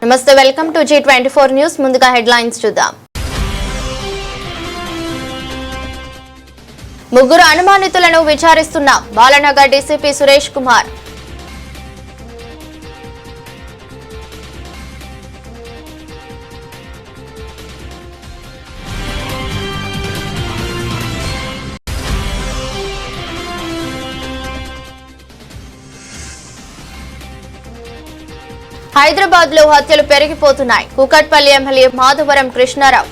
నమస్తే, welcome to G24 news. ముందుగా headlines చూద్దాం. ముగ్గురు అనుమానితులను విచారిస్తున్న బాలనగర్ డీసీపీ సురేష్ కుమార్. హైదరాబాద్ లో హత్యలు పెరిగిపోతున్నాయి. కూకట్పల్లి ఎమ్మెల్యే మాధవరం కృష్ణారావు.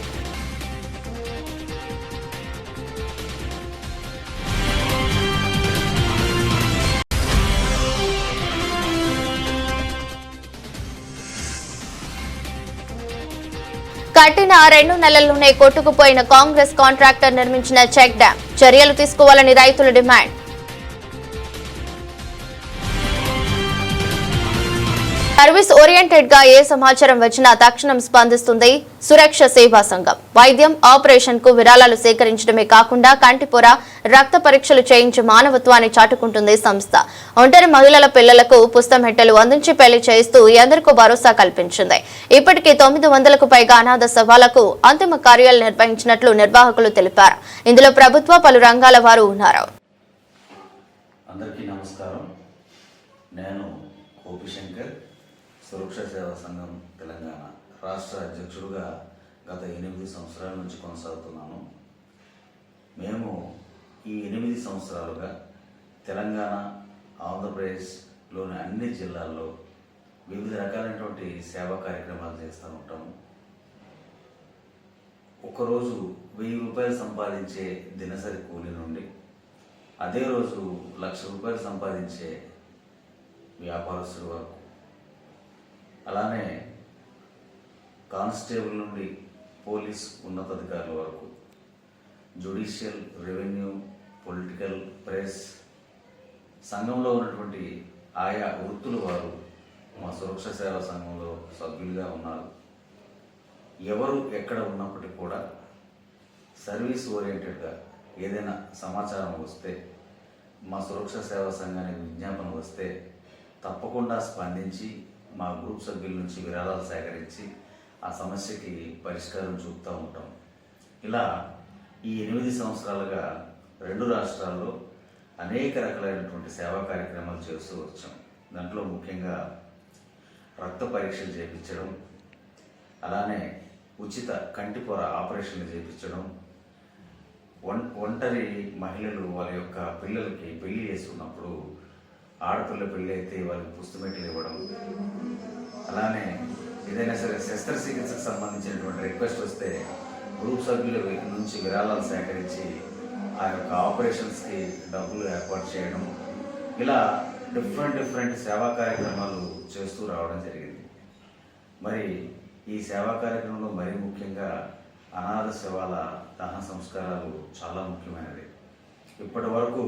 కట్టిన 2 నెలల్లోనే కొట్టుకుపోయిన కాంగ్రెస్ కాంట్రాక్టర్ నిర్మించిన చెక్ డ్యాం. చర్యలు తీసుకోవాలని రైతుల డిమాండ్. సర్వీస్ ఓరియంటెడ్ గా ఏ సమాచారం వచ్చినా తక్షణం స్పందిస్తుంది సురక్ష సేవా సంఘం. వైద్యం, ఆపరేషన్ కు విరాళాలు సేకరించడమే కాకుండా కంటిపొర, రక్త పరీక్షలు చేయించి మానవత్వాన్ని చాటుకుంటుంది సంస్థ. ఒంటరి మహిళల పిల్లలకు పుస్తమెట్టలు అందించి పెళ్లి చేయిస్తూ ఎందరికో భరోసా కల్పించింది. ఇప్పటికే 900కు పైగా అనాథ శవాలకు అంతిమ కార్యాలు నిర్వహించినట్లు నిర్వాహకులు తెలిపారు. ఇందులో ప్రభుత్వ, పలు రంగాల వారు ఉన్నారు. సురక్ష సేవా సంఘం తెలంగాణ రాష్ట్ర అధ్యక్షుడుగా గత 8 సంవత్సరాల నుంచి కొనసాగుతున్నాను. మేము ఈ 8 సంవత్సరాలుగా తెలంగాణ, ఆంధ్రప్రదేశ్లోని అన్ని జిల్లాల్లో వివిధ రకాలైనటువంటి సేవా కార్యక్రమాలు చేస్తూ ఉంటాము. ఒకరోజు 1000 రూపాయలు సంపాదించే దినసరి కూలి నుండి అదే రోజు 1,00,000 రూపాయలు సంపాదించే వ్యాపారస్తుల వరకు, అలానే కానిస్టేబుల్ నుండి పోలీస్ ఉన్నతాధికారుల వరకు, జ్యుడిషియల్, రెవెన్యూ, పొలిటికల్, ప్రెస్, సంఘంలో ఉన్నటువంటి ఆయా వృత్తుల వారు మా సురక్ష సేవా సంఘంలో సభ్యులుగా ఉన్నారు. ఎవరు ఎక్కడ ఉన్నప్పటికీ కూడా సర్వీస్ ఓరియంటెడ్గా ఏదైనా సమాచారం వస్తే, మా సురక్ష సేవా సంఘానికి విజ్ఞాపన వస్తే తప్పకుండా స్పందించి మా గ్రూప్ సభ్యుల నుంచి విరాళాలు సేకరించి ఆ సమస్యకి పరిష్కారం చూపుతూ ఉంటాం. ఇలా ఈ 8 సంవత్సరాలుగా 2 రాష్ట్రాల్లో అనేక రకాలైనటువంటి సేవా కార్యక్రమాలు చేస్తూ వచ్చాం. దాంట్లో ముఖ్యంగా రక్త పరీక్షలు చేయించడం, అలానే ఉచిత కంటిపొర ఆపరేషన్లు చేయించడం, ఒంటరి మహిళలు వాళ్ళ యొక్క పిల్లలకి పెళ్లి చేసుకున్నప్పుడు, ఆడపిల్ల పెళ్ళి అయితే వాళ్ళకి పుస్తమెట్టలు ఇవ్వడం, అలానే ఏదైనా సరే శస్త్రచికిత్సకు సంబంధించినటువంటి రిక్వెస్ట్ వస్తే గ్రూప్ సభ్యుల నుంచి విరాళాలు సేకరించి ఆ యొక్క ఆపరేషన్స్కి డబ్బులు ఏర్పాటు చేయడం, ఇలా డిఫరెంట్ సేవా కార్యక్రమాలు చేస్తూ రావడం జరిగింది. మరి ఈ సేవా కార్యక్రమంలో మరీ ముఖ్యంగా అనాథ శవాల దహన సంస్కారాలు చాలా ముఖ్యమైనవి. ఇప్పటి వరకు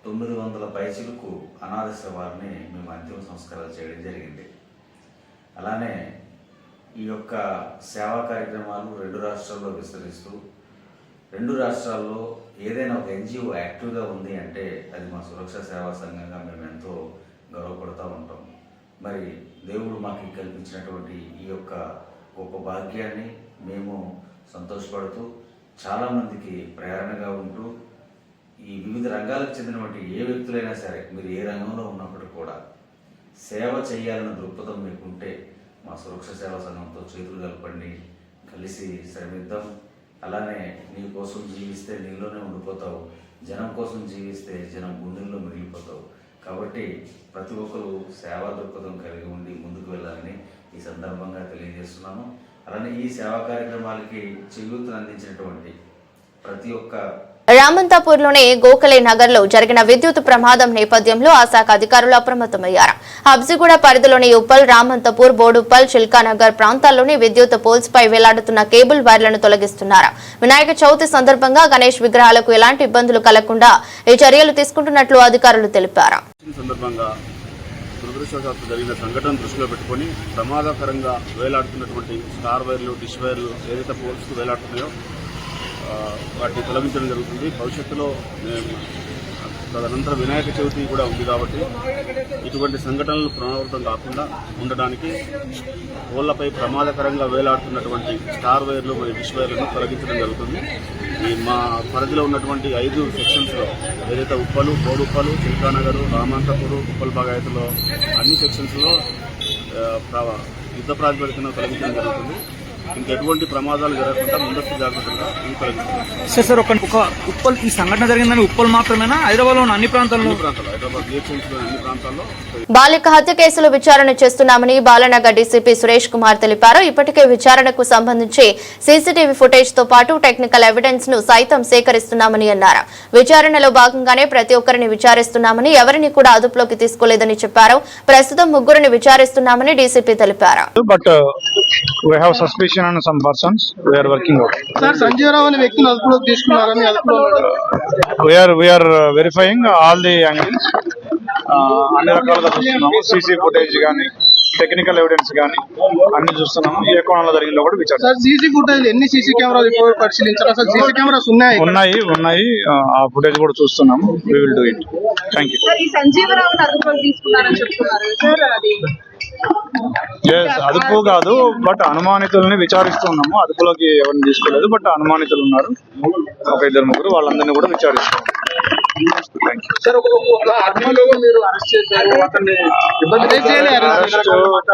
900 పైచిలకు అనాథ శవాలని మేము అంతిమ సంస్కారాలు చేయడం జరిగింది. అలానే ఈ యొక్క సేవా కార్యక్రమాలు 2 రాష్ట్రాల్లో విస్తరిస్తూ, 2 రాష్ట్రాల్లో ఏదైనా ఒక NGO యాక్టివ్గా ఉంది అంటే అది మా సురక్ష సేవా సంఘంగా మేము ఎంతో గర్వపడుతూ ఉంటాం. మరి దేవుడు మాకు కల్పించినటువంటి ఈ యొక్క గొప్ప భాగ్యాన్ని మేము సంతోషపడుతూ చాలామందికి ప్రేరణగా ఉంటూ, ఈ వివిధ రంగాలకు చెందినటువంటి ఏ వ్యక్తులైనా సరే మీరు ఏ రంగంలో ఉన్నప్పటికీ కూడా సేవ చేయాలన్న దృక్పథం మీకుంటే మా సురక్ష సేవా సంఘంతో చేతులు కలపండి, కలిసి శ్రమిద్దాం. అలానే నీ కోసం జీవిస్తే నీలోనే ఉండిపోతావు, జనం కోసం జీవిస్తే జనం గుండెల్లో మిగిలిపోతావు. కాబట్టి ప్రతి ఒక్కరూ సేవా దృక్పథం కలిగి ఉండి ముందుకు వెళ్ళాలని ఈ సందర్భంగా తెలియజేస్తున్నాను. అలానే ఈ సేవా కార్యక్రమాలకి చేయూతను అందించినటువంటి ప్రతి ఒక్క రామంతాపూర్లోని గోఖలే నగర్ లో జరిగిన విద్యుత్ ప్రమాదం నేపథ్యంలో ఆ శాఖ అధికారులు అప్రమత్తమయ్యారు. హబ్సిగూడ పరిధిలోని ఉప్పల్, రామంతపూర్, బోడుప్పల్, చిల్కానగర్ ప్రాంతాల్లోని విద్యుత్ పోల్స్ పై వేలాడుతున్న కేబుల్ వైర్లను తొలగిస్తున్నారు. వినాయక చవితి సందర్భంగా గణేష్ విగ్రహాలకు ఎలాంటి ఇబ్బందులు కలగకుండా ఈ చర్యలు తీసుకుంటున్నట్లు అధికారులు తెలిపారు. జరిగిన సంఘటన దృష్టిలో పెట్టుకుని ప్రమాదకరంగా వేలాడుతున్నటువంటి స్టార్ వైర్లు, డిష్ వైర్లు ఏదైతే పోల్స్కు వేలాడుతున్నాయో వాటిని తొలగించడం జరుగుతుంది. భవిష్యత్తులో తదనంతరం వినాయక చవితి కూడా ఉంది కాబట్టి ఇటువంటి సంఘటనలు పునరావృతం కాకుండా ఉండడానికి కోళ్లపై ప్రమాదకరంగా వేలాడుతున్నటువంటి స్టార్ వైర్లు మరియు డిష్ వైర్లను తొలగించడం జరుగుతుంది. ఈ మా పరిధిలో ఉన్నటువంటి 5 సెక్షన్స్లో ఏదైతే ఉప్పలు, బోడుప్పలు, చిల్కానగర్, రామంతపూర్, ఉప్పల్ బాగాయతలో అన్ని సెక్షన్స్లో యుద్ధ ప్రాతిపదికన తొలగించడం జరుగుతుంది. ఇంకెటువంటి ప్రమాదాలు జరగకుండా ముందస్తు జాగ్రత్తగా తొలగిస్తుంది. సార్ ఒక ఉప్పల్ ఈ సంఘటన జరిగిందని ఉప్పల్ మాత్రమేనా హైదరాబాద్ లో అన్ని ప్రాంతాల్లో హైదరాబాద్ జిహెచ్ఎంసీలోని అన్ని ప్రాంతాల్లో బాలిక హత్య కేసులో విచారణ చేస్తున్నామని బాలనగర్ డీసీపీ సురేష్ కుమార్ తెలిపారు. ఇప్పటికే విచారణకు సంబంధించి సీసీటీవీ ఫుటేజ్ తో పాటు టెక్నికల్ ఎవిడెన్స్ ను సైతం సేకరిస్తున్నామని అన్నారు. విచారణలో భాగంగానే ప్రతి ఒక్కరిని విచారిస్తున్నామని, ఎవరిని కూడా అదుపులోకి తీసుకోలేదని చెప్పారు. ప్రస్తుతం 3 విచారిస్తున్నామని డీసీపీ తెలిపారు. We have suspicion on some persons. We are working out. Sir, Sanjay Rao అనే వ్యక్తిని అదుపులోకి తీసుకున్నారని We are verifying all the angles. అన్ని రకాలుగా చూస్తున్నాము. సీసీ ఫుటేజ్ కానీ, టెక్నికల్ ఎవిడెన్స్ కానీ అన్ని చూస్తున్నాము. ఏ కోణంలో జరిగిందో కూడా విచారణ. సార్, సీసీ ఫుటేజ్ ఎన్ని సీసీ కెమెరాలు ఇప్పుడు పరిశీలించారు? అసలు సీసీ కెమెరాస్ ఉన్నాయి. ఆ ఫుటేజ్ కూడా చూస్తున్నాము. We will do it. Thank you. Sir, ఈ సంజీవ రావుని అదుపులోకి తీసుకున్నారని చెప్తున్నారు సార్. అది అదుపు కాదు, బట్ అనుమానితుల్ని విచారిస్తున్నాము. అదుపులోకి ఎవరిని తీసుకోలేదు, బట్ అనుమానితులు ఉన్నారు. ఒక 2-3 వాళ్ళందరినీ కూడా విచారిస్తున్నాము.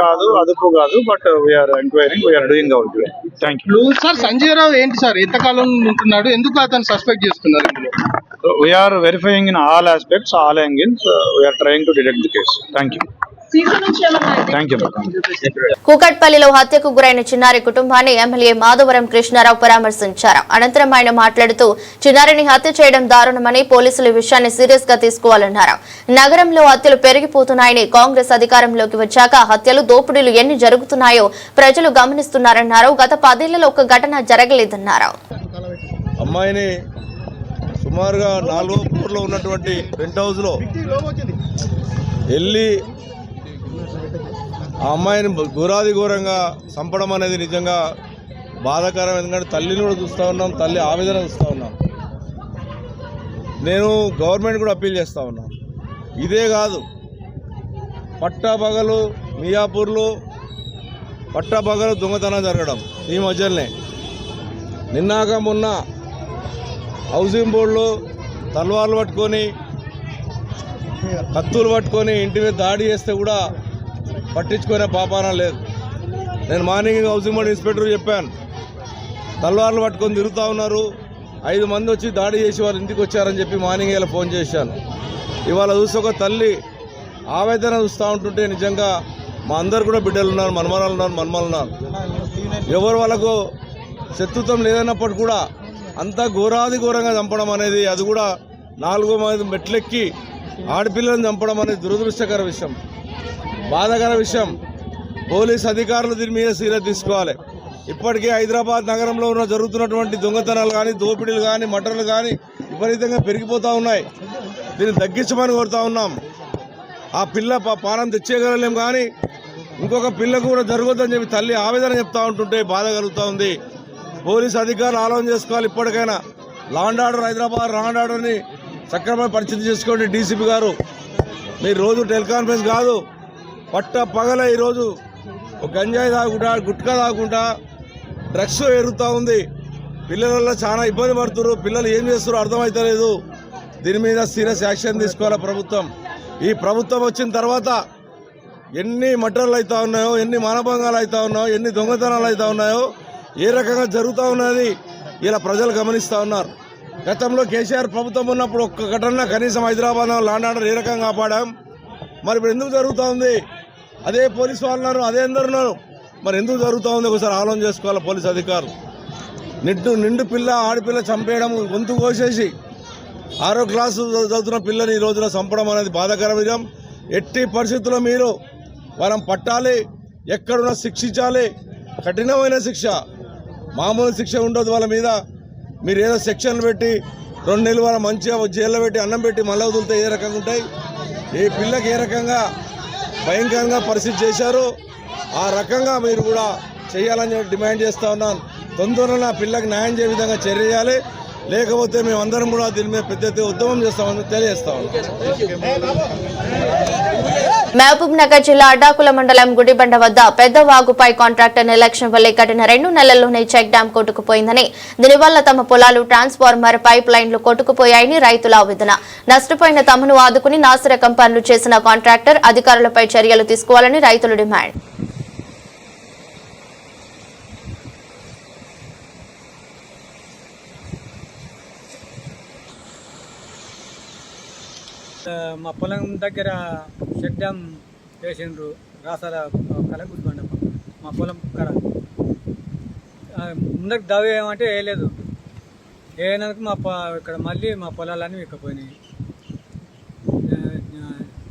కాదు, అదుపు కాదు, but we're enquiring, we're doing our duty. Thank you. Sir, Sanjay Rao ఏంటి సార్ ఎంతకాలం ఉంటున్నాడు? ఎందుకు అతను సస్పెక్ట్ చేస్తున్నారు? We're verifying in all aspects, all angles. We're trying to detect the case. Thank you. కూకట్పల్లిలో హత్యకు గురైన చిన్నారి కుటుంబాన్ని ఎమ్మెల్యే మాధవరం కృష్ణారావు పరామర్శించారు. అనంతరం ఆయన మాట్లాడుతూ చిన్నారిని హత్య చేయడం దారుణమని, పోలీసులు ఈ విషయాన్ని సీరియస్ గా తీసుకోవాలన్నారు. నగరంలో హత్యలు పెరిగిపోతున్నాయని, కాంగ్రెస్ అధికారంలోకి వచ్చాక హత్యలు, దోపిడీలు ఎన్ని జరుగుతున్నాయో ప్రజలు గమనిస్తున్నారన్నారు. గత 10 ఏళ్లలో ఒక ఘటన జరగలేదన్నారు. అమ్మాయిని సుమారుగా 4వ ఫ్లోర్లో ఉన్నటువంటి పెంట్ హౌస్ లో వెళ్ళి ఆ అమ్మాయిని ఘోరంగా చంపడం అనేది నిజంగా బాధాకరం. ఎందుకంటే తల్లిని కూడా చూస్తూ ఉన్నాం, తల్లి ఆవేదన చూస్తూ ఉన్నాం. నేను గవర్నమెంట్ కూడా అప్పీల్ చేస్తూ ఉన్నాను. ఇదే కాదు, పట్టాపగలు మియాపూర్లో పట్టాపగలు దొంగతనం జరగడం ఈ మధ్యలోనే. నిన్నాక మొన్న హౌసింగ్ బోర్డులో తల్వార్లు పట్టుకొని, కత్తులు పట్టుకొని ఇంటి మీద దాడి చేస్తే కూడా పట్టించుకునే పాపాన లేదు. నేను మార్నింగ్ హౌసింగ్ బోర్డు ఇన్స్పెక్టర్ చెప్పాను, తల్వార్లు పట్టుకొని తిరుగుతూ ఉన్నారు, 5 మంది వచ్చి దాడి చేసి వాళ్ళ ఇంటికి వచ్చారని చెప్పి మార్నింగ్ ఇలా ఫోన్ చేశాను. ఇవాళ చూసి ఒక తల్లి ఆవేదన చూస్తూ ఉంటుంటే నిజంగా మా అందరు కూడా బిడ్డలు ఉన్నారు, మనమరాలు ఉన్నారు. ఎవరు వాళ్ళకు శత్రుత్వం లేదన్నప్పటికీ కూడా అంత ఘోరంగా చంపడం అనేది, అది కూడా 4 మంది మెట్లెక్కి ఆడపిల్లలను చంపడం అనేది దురదృష్టకర విషయం, బాధాకర విషయం. పోలీస్ అధికారులు దీని మీద సీరియస్ తీసుకోవాలి. ఇప్పటికే హైదరాబాద్ నగరంలో జరుగుతున్నటువంటి దొంగతనాలు కానీ, దోపిడీలు కానీ, మర్డర్లు కానీ విపరీతంగా పెరిగిపోతూ ఉన్నాయి. దీన్ని తగ్గించమని కోరుతా ఉన్నాం. ఆ పిల్ల పానం తెచ్చేయగలలేం, కానీ ఇంకొక పిల్లకు కూడా జరగొద్దని చెప్పి తల్లి ఆవేదన చెప్తా ఉంటుంటే బాధ కలుగుతూ ఉంది. పోలీసు అధికారులు ఆలోచన చేసుకోవాలి. ఇప్పటికైనా law and order, Hyderabad law and ఆర్డర్ని సక్రమంగా పరిస్థితి చేసుకోండి. డీసీపీ గారు, మీరు రోజు టెలికాన్ఫరెన్స్ కాదు, పట్ట పగల ఈరోజు గంజాయి తాగుకుంటా, గుట్కా తాగుకుంటా డ్రగ్స్ ఎరుగుతూ ఉంది. పిల్లల చాలా ఇబ్బంది పడుతున్నారు. పిల్లలు ఏం చేస్తారో అర్థమవుతలేదు. దీని మీద సీరియస్ యాక్షన్ తీసుకోవాలి ప్రభుత్వం. ఈ ప్రభుత్వం వచ్చిన తర్వాత ఎన్ని మర్డర్లు అవుతా ఉన్నాయో, ఎన్ని మానభంగాలు అవుతా ఉన్నాయో, ఎన్ని దొంగతనాలు అవుతా ఉన్నాయో, ఏ రకంగా జరుగుతూ ఉన్నది ఇలా ప్రజలు గమనిస్తూ ఉన్నారు. గతంలో కేసీఆర్ ప్రభుత్వం ఉన్నప్పుడు ఒక్క ఘటన కనీసం హైదరాబాద్ లా అండ్ ఆర్డర్ ఏ రకంగా కాపాడాం, మరి ఇప్పుడు ఎందుకు జరుగుతూ ఉంది? అదే పోలీసు వాళ్ళు ఉన్నారు, అదే అందరు ఉన్నారు, మరి ఎందుకు జరుగుతూ ఉంది ఒకసారి ఆలోచన చేసుకోవాలి పోలీసు అధికారులు. నిండు పిల్ల, ఆడపిల్ల చంపేయడం, గొంతు కోసేసి 6వ క్లాసు చదువుతున్న పిల్లని ఈ రోజున చంపడం అనేది బాధాకర విషయం. ఎట్టి పరిస్థితుల్లో మీరు మనం పట్టాలి, ఎక్కడున్నా శిక్షించాలి, కఠినమైన శిక్ష, మామూలు శిక్ష ఉండదు వాళ్ళ మీద. మీరు ఏదో సెక్షన్లు పెట్టి 2 నెలలు వాళ్ళ మంచిగా జైల్లో పెట్టి అన్నం పెట్టి మళ్ళీ వదిలితే ఏ రకంగా ఉంటాయి? ఈ పిల్లకి ఏ రకంగా భయంకరంగా పరిస్థితి చేశారు, ఆ రకంగా మీరు కూడా చేయాలని డిమాండ్ చేస్తూ ఉన్నాను. తొందరలో ఆ పిల్లకి న్యాయం చేయ విధంగా చర్య చేయాలి. లేకపోతే మేమందరం కూడా దీని మీద పెద్ద ఎత్తున ఉద్యమం చేస్తామని తెలియజేస్తాం. మహబూబ్ నగర్ జిల్లా అడ్డాకుల మండలం గుడిబండ వద్ద పెద్ద వాగుపై కాంట్రాక్టర్ నిర్లక్ష్యం వల్లే గడిచిన 2 నెలల్లోనే చెక్ డ్యాం కొట్టుకుపోయిందని, దీనివల్ల తమ పొలాలు, ట్రాన్స్ఫార్మర్, పైప్ లైన్లు కొట్టుకుపోయాయని రైతుల ఆవేదన. నష్టపోయిన తమను ఆదుకుని నాసిరకం పనులు చేసిన కాంట్రాక్టర్ అధికారులపై చర్యలు తీసుకోవాలని రైతులు డిమాండ్. మా పొలం దగ్గర చెక్ డ్యామ్ వేసిండ్రు, రాసాల కలగుడ్బండ మా పొలం కడ ముందరికి దవ్వ ఏమంటే వేయలేదు. వేయనందుకు ఇక్కడ మళ్ళీ మా పొలాలన్నీ విక్కపోయినాయి.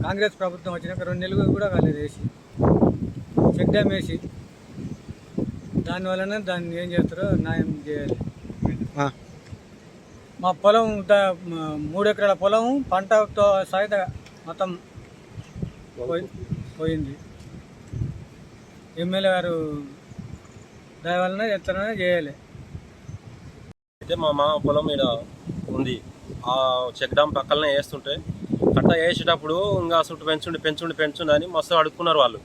కాంగ్రెస్ ప్రభుత్వం వచ్చినాక 2 నెలలు కూడా కాలేదు వేసి, చెక్ డ్యామ్ వేసి. దానివల్లనే దాన్ని ఏం చేస్తారో న్యాయం చేయాలి. మా పొలం 3 ఎకరాల పొలం పంటతో సహిత మొత్తం పోయింది. ఎమ్మెల్యే గారు దాని వలన ఎత్తనే చేయాలి. అయితే మా మామ పొలం ఇక్కడ ఉంది, ఆ చెక్ డ్యామ్ పక్కనే వేస్తుంటే కట్ట వేసేటప్పుడు ఇంకా చుట్టూ పెంచుండి అని మస్తు అడుక్కున్నారు వాళ్ళు.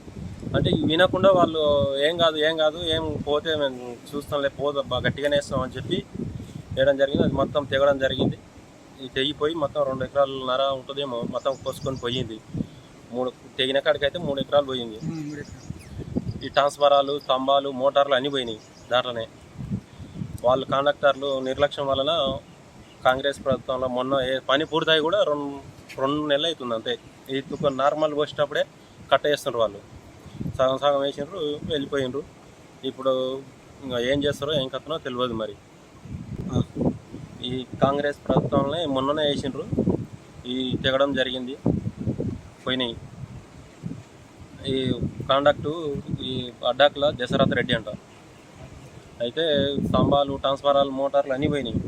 అంటే వినకుండా వాళ్ళు ఏం కాదు ఏం పోతే మేము చూస్తాంలే, పోదు గట్టిగానే వేస్తాం అని చెప్పి వేయడం జరిగింది. అది మొత్తం తెగడం జరిగింది. తెగిపోయి మొత్తం 2 ఎకరాలన్నర ఉంటుందేమో మొత్తం కోసుకొని పోయింది. 3 తెగిన కాడికైతే 3 ఎకరాలు పోయింది. ఈ ట్రాన్స్ఫారాలు, స్తంభాలు, మోటార్లు అన్నీ పోయినాయి దాంట్లోనే. వాళ్ళు కాంట్రాక్టర్లు నిర్లక్ష్యం వలన కాంగ్రెస్ ప్రభుత్వంలో మొన్న పని పూర్తయి కూడా 2 నెలలు అవుతుంది అంతే. ఇది నార్మల్ పోసేటప్పుడే కట్ట వేస్తుండ్రు వాళ్ళు, సగం వేసిండ్రు వెళ్ళిపోయిండ్రు. ఇప్పుడు ఇంకా ఏం చేస్తారో ఏం కథనో తెలియదు. మరి ఈ కాంగ్రెస్ ప్రభుత్వంలో మొన్ననే వేసిండ్రు, ఈ తెగడం జరిగింది, పోయినాయి. ఈ కాండక్టు ఈ అడ్డాకుల దశరథ రెడ్డి అంట. అయితే స్తంభాలు, ట్రాన్స్ఫారాలు, మోటార్లు అన్నీ పోయినాయి.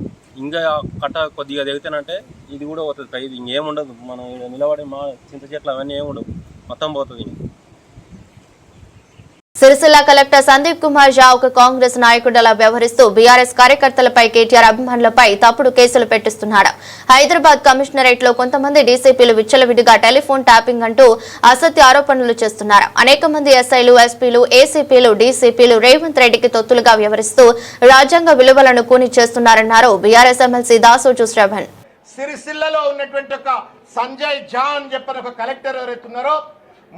ఇంకా కట్ట కొద్దిగా దిగుతానంటే ఇది కూడా పోతుంది. ఇది ఇంకేముండదు, మనం నిలబడి మా చింత చెట్లు అవన్నీ ఏముండవు, మొత్తం పోతుంది. సిరిసిల్ల కలెక్టర్ సందీప్ కుమార్ ఝా ఒక కాంగ్రెస్ నాయకుడిలా వ్యవహరిస్తూ బీఆర్ఎస్ కార్యకర్తలపై, కేటీఆర్ అభిమానులపై తప్పుడు కేసులు పెట్టిస్తున్నాడు. హైదరాబాద్ కమిషనరేట్ లో కొంతమంది డీసీపీలు విచ్చలవిడిగా టెలిఫోన్ ట్యాపింగ్ అంటూ అసత్య ఆరోపణలు చేస్తున్నారు. అనేక మంది ఎస్ఐలు, ఎస్పీలు, ఏసీపీలు, డీసీపీలు రేవంత్ రెడ్డికి తొత్తులుగా వ్యవహరిస్తూ రాజ్యాంగ విలువలను కూని చేస్తున్నారన్నారు బీఆర్ఎస్ ఎమ్మెల్సీ దాసోజు శ్రవణ్. సిరిసిల్లలో ఉన్నటువంటి ఒక సంజయ్ ఝా అని చెప్పిన ఒక కలెక్టర్ ఎవరైతున్నారో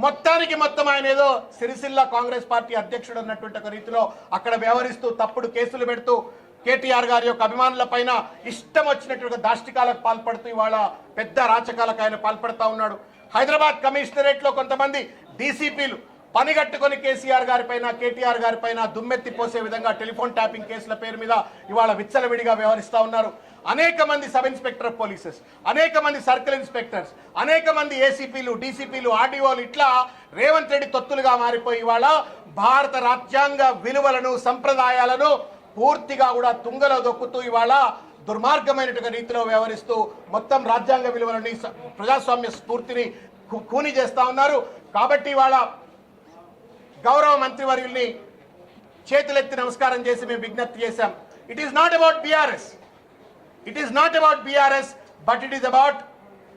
మొత్తం ఆయన ఏదో సిరిసిల్ల కాంగ్రెస్ పార్టీ అధ్యక్షుడు అన్నటువంటి ఒక రీతిలో అక్కడ వ్యవహరిస్తూ తప్పుడు కేసులు పెడుతూ కేటీఆర్ గారి యొక్క అభిమానుల పైన ఇష్టం వచ్చినటువంటి దాష్టికాలకు పాల్పడుతూ ఇవాళ పెద్ద రాచకాలకు ఆయన పాల్పడుతూ ఉన్నాడు. హైదరాబాద్ కమిషనరేట్ లో కొంతమంది డీసీపీలు పనిగట్టుకొని కేసీఆర్ గారి పైన, కేటీఆర్ గారి పైన దుమ్మెత్తి పోసే విధంగా టెలిఫోన్ ట్యాపింగ్ కేసుల పేరు మీద ఇవాళ విచ్చలవిడిగా వ్యవహరిస్తూ ఉన్నారు. అనేక మంది సబ్ ఇన్స్పెక్టర్ ఆఫ్ పోలీసెస్, అనేక మంది సర్కిల్ ఇన్స్పెక్టర్స్, అనేక మంది ఏసీపీలు, డీసీపీలు, ఆర్డీఓలు ఇట్లా రేవంత్ రెడ్డి తొత్తులుగా మారిపోయి ఇవాళ భారత రాజ్యాంగ విలువలను, సంప్రదాయాలను పూర్తిగా కూడా తుంగలో దొక్కుతూ ఇవాళ దుర్మార్గమైనటువంటి రీతిలో వ్యవహరిస్తూ మొత్తం రాజ్యాంగ విలువలని, ప్రజాస్వామ్య స్ఫూర్తిని కూని చేస్తా ఉన్నారు. కాబట్టి ఇవాళ గౌరవ మంత్రివర్యుల్ని చేతులెత్తి నమస్కారం చేసి మేము విజ్ఞప్తి చేశాం. It is not about BRS, it is not about BRS, but it is about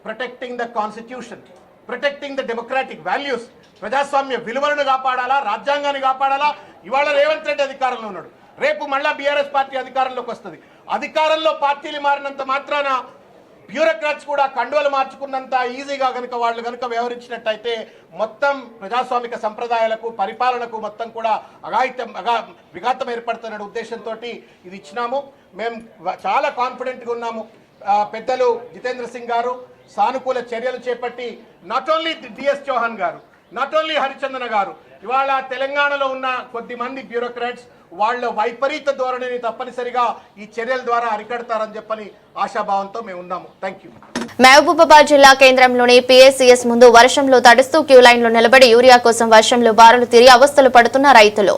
protecting the constitution, protecting the democratic values. ప్రజాస్వామ్య విలువలను కాపాడాలా, రాజ్యాంగాన్ని కాపాడాలా. ఇవాళ రేవంత్ రెడ్డి అధికారంలో ఉన్నాడు, రేపు మళ్ళా బీఆర్ఎస్ పార్టీ అధికారంలోకి వస్తుంది. అధికారంలో పార్టీలు మారినంత మాత్రాన బ్యూరోక్రాట్స్ కూడా కండువలు మార్చుకున్నంత ఈజీగా వాళ్ళు కనుక వ్యవహరించినట్టయితే మొత్తం ప్రజాస్వామిక సంప్రదాయాలకు, పరిపాలనకు మొత్తం కూడా విఘాతం ఏర్పడుతున్న ఉద్దేశంతో ఇది ఇచ్చినాము. మేము చాలా కాన్ఫిడెంట్గా ఉన్నాము. పెద్దలు జితేంద్ర సింగ్ గారు సానుకూల చర్యలు చేపట్టి నాట్ ఓన్లీ డిఎస్ చౌహాన్ గారు, నాట్ ఓన్లీ హరిచందన గారు, ఇవాళ తెలంగాణలో ఉన్న కొద్దిమంది బ్యూరోక్రాట్స్ వాళ్ళ వైపరీత ధోరణిని తప్పనిసరిగా ఈ చర్యల ద్వారా అరికడతారని చెప్పని ఆశాభావంతో మేము ఉన్నాము. Thank you. మహబూబాబాద్ జిల్లా కేంద్రంలోని పీఏసీఎస్ ముందు వర్షంలో తడుస్తూ క్యూ లైన్లో నిలబడి యూరియా కోసం వర్షంలో బారులు తీరి అవస్థలు పడుతున్న రైతులు.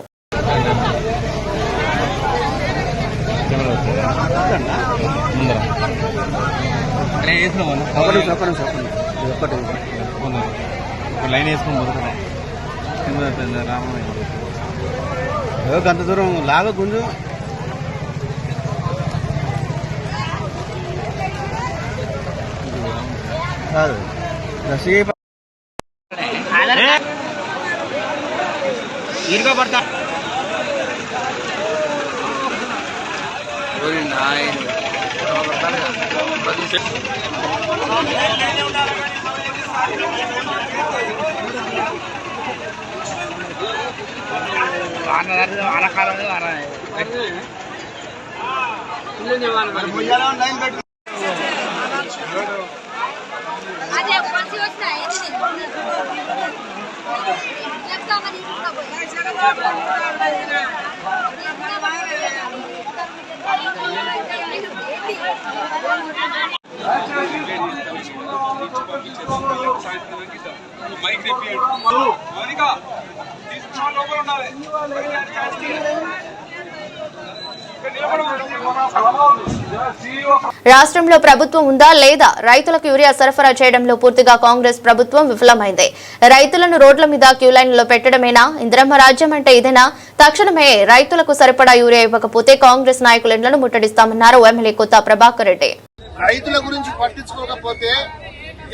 గంట దూరం లాగా గుంజు రాష్ట్రంలో ప్రభుత్వం ఉందా లేదా? రైతులకు యూరియా సరఫరా చేయడంలో పూర్తిగా కాంగ్రెస్ ప్రభుత్వం విఫలమైంది. రైతులను రోడ్ల మీద క్యూ లైన్లలో పెట్టడమేనా ఇందిరమ్మ రాజ్యం అంటే ఇదేనా? తక్షణమే రైతులకు సరిపడా యూరియా ఇవ్వకపోతే కాంగ్రెస్ నాయకులు ఇళ్లను ముట్టడిస్తామన్నారు ఎమ్మెల్యే కొత్త ప్రభాకర్ రెడ్డి. రైతుల గురించి పట్టించుకోకపోతే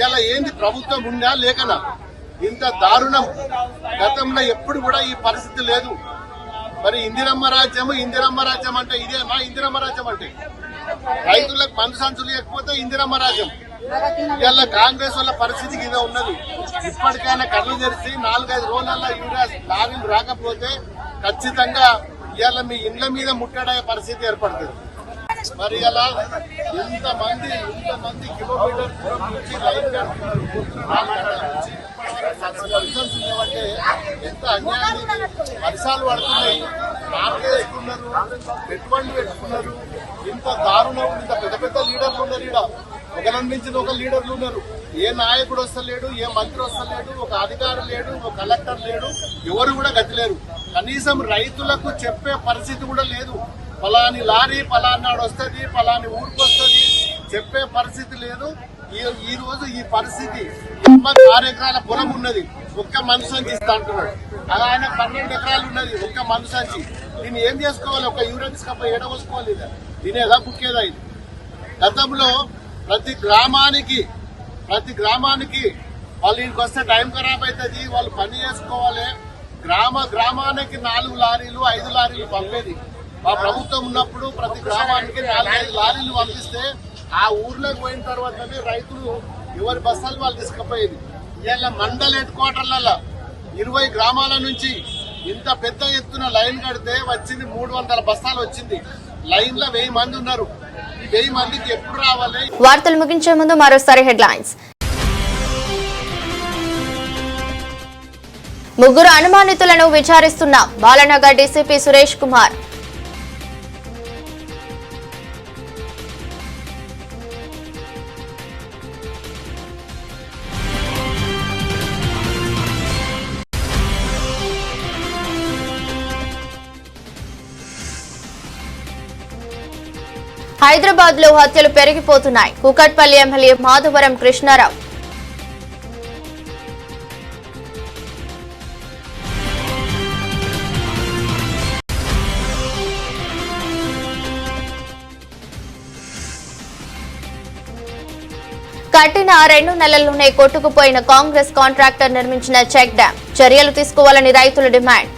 ఇలా ఏంది ప్రభుత్వం ఉందా లేకనా? ఇంత దారుణం గతంలో ఎప్పుడు కూడా ఈ పరిస్థితి లేదు. మరి ఇందిరమ్మ రాజ్యం అంటే ఇదేనా? ఇందిరమ్మ రాజ్యం అంటే రైతులకు మందు సంచులు లేకపోతే ఇందిరమ్మ రాజ్యం. ఇలా కాంగ్రెస్ వాళ్ళ పరిస్థితి ఇదే ఉన్నది. ఇప్పటికైనా కళ్ళు తెరిచి 4-5 రోజులలో యూరియా లారీలు రాకపోతే ఖచ్చితంగా ఇవాళ మీ ఇండ్ల మీద ముట్టడే పరిస్థితి ఏర్పడుతుంది. మరి ఇలా ఇంతమంది కిలోమీటర్ దూరం నుంచి లైన్ అంటే ఎంత అన్యాయం. వర్షాలు పడుతున్నాయి, నాటేసుకున్నారు, పెట్టుబడులు పెట్టుకున్నారు. ఇంత దారుణం. ఇంత పెద్ద పెద్ద లీడర్లు ఉన్నారు ఈడ, ఒకరిని మించిన ఒక లీడర్లు ఉన్నారు. ఏ నాయకుడు వస్తలేడు, ఏ మంత్రి వస్తలేడు, ఒక అధికారి లేడు, ఒక కలెక్టర్ లేడు, ఎవరు కూడా గతిలేరు. కనీసం రైతులకు చెప్పే పరిస్థితి కూడా లేదు. ఫలాని లారీ ఫలానాడు వస్తుంది, ఫలాని ఊరికి వస్తుంది చెప్పే పరిస్థితి లేదు. ఈ రోజు ఈ పరిస్థితి 6 ఎకరాల పొలం ఉన్నది, ఒక్క మనుషుని ఇస్తా అంటున్నాడు. అలా ఆయన 12 ఎకరాలు ఉన్నది, ఒక్క మనుషుని. దీన్ని ఏం చేసుకోవాలి? ఒక యూరియా తీసుకపోయి ఎడవసుకోవాలి. దీని ఎలా బుక్కేదా? ఇది గతంలో ప్రతి గ్రామానికి వాళ్ళు ఇంటికి వస్తే టైం ఖరాబ్ అవుతుంది, వాళ్ళు పని చేసుకోవాలి. గ్రామానికి 4 లారీలు 5 లారీలు పంపేది. మా ప్రభుత్వం ఉన్నప్పుడు ప్రతి గ్రామానికి 4-5 లారీలు పంపిస్తే ఆ ఊర్లోకి పోయిన తర్వాతనే రైతులు ఎవరి బస్తాలు వాళ్ళు తీసుకుపోయేది. ఇలా మండల్ హెడ్ క్వార్టర్లలో 20 గ్రామాల నుంచి ఇంత పెద్ద ఎత్తున లైన్ కడితే వచ్చింది 300 బస్తాలు వచ్చింది. లైన్ లో 1000 మంది ఉన్నారు. ఈ 1000 మందికి ఎప్పుడు రావాలి? వార్తలు ముగించే ముందు మరోసారి హెడ్లైన్స్. ముగ్గురు అనుమానితులను విచారిస్తున్న బాలనగర్ డీసీపీ సురేష్ కుమార్. హైదరాబాద్ లో హత్యలు పెరిగిపోతున్నాయి. కూకట్పల్లి ఎమ్మెల్యే మాధవరం కృష్ణారావు. కట్టిన 2 నెలల్లోనే కొట్టుకుపోయిన కాంగ్రెస్ కాంట్రాక్టర్ నిర్మించిన చెక్ డ్యాం చర్యలు తీసుకోవాలని రైతుల డిమాండ్.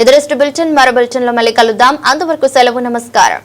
ఇదృష్టి బులెటిన్ మరో బులెటిన్ లో మళ్ళీ కలుద్దాం. అంతవరకు సెలవు. నమస్కారం.